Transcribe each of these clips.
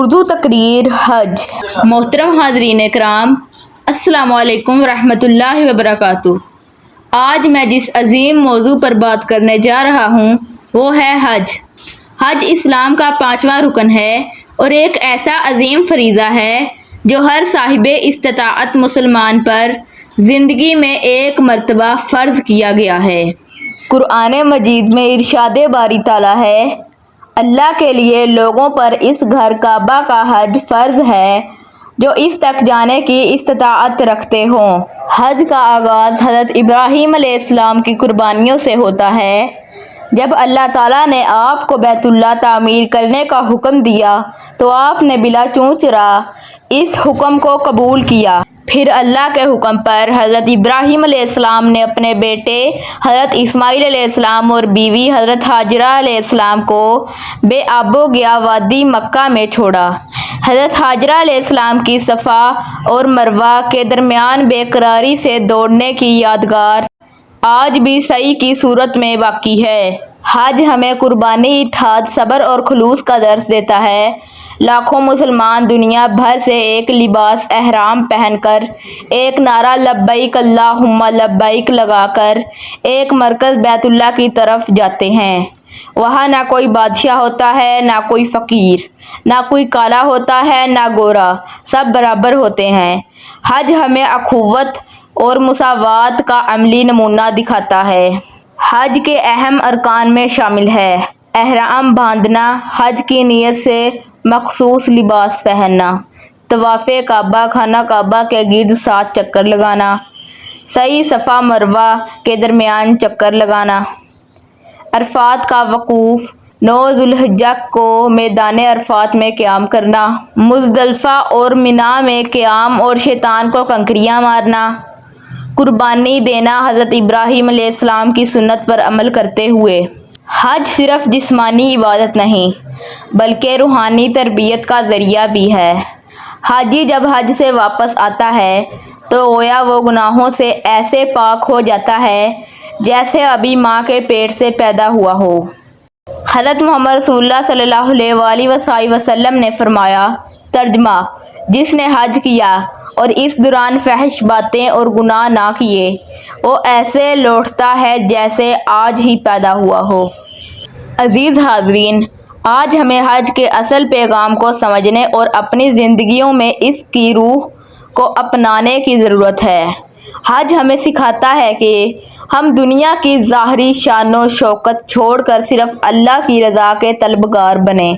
اردو تقریر حج۔ محترم حاضرین کرام، السلام علیکم ورحمۃ اللہ وبرکاتہ۔ آج میں جس عظیم موضوع پر بات کرنے جا رہا ہوں وہ ہے حج۔ حج اسلام کا 5واں رکن ہے اور ایک ایسا عظیم فریضہ ہے جو ہر صاحب استطاعت مسلمان پر زندگی میں ایک مرتبہ فرض کیا گیا ہے۔ قرآن مجید میں ارشاد باری تعالیٰ ہے، اللہ کے لیے لوگوں پر اس گھر کعبہ کا حج فرض ہے جو اس تک جانے کی استطاعت رکھتے ہوں۔ حج کا آغاز حضرت ابراہیم علیہ السلام کی قربانیوں سے ہوتا ہے۔ جب اللہ تعالیٰ نے آپ کو بیت اللہ تعمیر کرنے کا حکم دیا تو آپ نے بلا چونچرا اس حکم کو قبول کیا۔ پھر اللہ کے حکم پر حضرت ابراہیم علیہ السلام نے اپنے بیٹے حضرت اسماعیل علیہ السلام اور بیوی حضرت ہاجرہ علیہ السلام کو بے آب و گیا وادی مکہ میں چھوڑا۔ حضرت ہاجرہ علیہ السلام کی صفا اور مروہ کے درمیان بے قراری سے دوڑنے کی یادگار آج بھی سعی کی صورت میں باقی ہے۔ حج ہمیں قربانی، اتحاد، صبر اور خلوص کا درس دیتا ہے۔ لاکھوں مسلمان دنیا بھر سے ایک لباس احرام پہن کر، ایک نعرہ لبیک اللہم لبیک لگا کر ایک مرکز بیت اللہ کی طرف جاتے ہیں۔ وہاں نہ کوئی بادشاہ ہوتا ہے، نہ کوئی فقیر، نہ کوئی کالا ہوتا ہے نہ گورا، سب برابر ہوتے ہیں۔ حج ہمیں اخوت اور مساوات کا عملی نمونہ دکھاتا ہے۔ حج کے اہم ارکان میں شامل ہے: احرام باندھنا، حج کی نیت سے مخصوص لباس پہننا، طواف کعبہ، خانہ کعبہ کے گرد 7 چکر لگانا، سعی صفا مروہ کے درمیان چکر لگانا، عرفات کا وقوف، 9 ذوالحجہ کو میدان عرفات میں قیام کرنا، مزدلفہ اور منی میں قیام اور شیطان کو کنکریاں مارنا، قربانی دینا حضرت ابراہیم علیہ السلام کی سنت پر عمل کرتے ہوئے۔ حج صرف جسمانی عبادت نہیں بلکہ روحانی تربیت کا ذریعہ بھی ہے۔ حاجی جب حج سے واپس آتا ہے تو گویا وہ گناہوں سے ایسے پاک ہو جاتا ہے جیسے ابھی ماں کے پیٹ سے پیدا ہوا ہو۔ حضرت محمد رسول اللہ صلی اللہ علیہ وآلہ وسلم نے فرمایا، ترجمہ: جس نے حج کیا اور اس دوران فحش باتیں اور گناہ نہ کیے، وہ ایسے لوٹتا ہے جیسے آج ہی پیدا ہوا ہو۔ عزیز حاضرین، آج ہمیں حج کے اصل پیغام کو سمجھنے اور اپنی زندگیوں میں اس کی روح کو اپنانے کی ضرورت ہے۔ حج ہمیں سکھاتا ہے کہ ہم دنیا کی ظاہری شان و شوکت چھوڑ کر صرف اللہ کی رضا کے طلبگار بنیں۔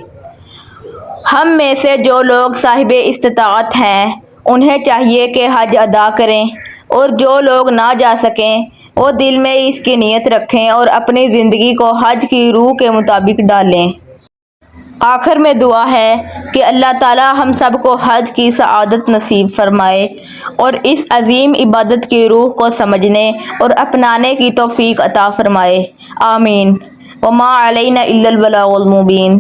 ہم میں سے جو لوگ صاحب استطاعت ہیں انہیں چاہیے کہ حج ادا کریں، اور جو لوگ نہ جا سکیں وہ دل میں اس کی نیت رکھیں اور اپنی زندگی کو حج کی روح کے مطابق ڈالیں۔ آخر میں دعا ہے کہ اللہ تعالی ہم سب کو حج کی سعادت نصیب فرمائے اور اس عظیم عبادت کی روح کو سمجھنے اور اپنانے کی توفیق عطا فرمائے۔ آمین۔ وما علینا الا البلاغ المبین۔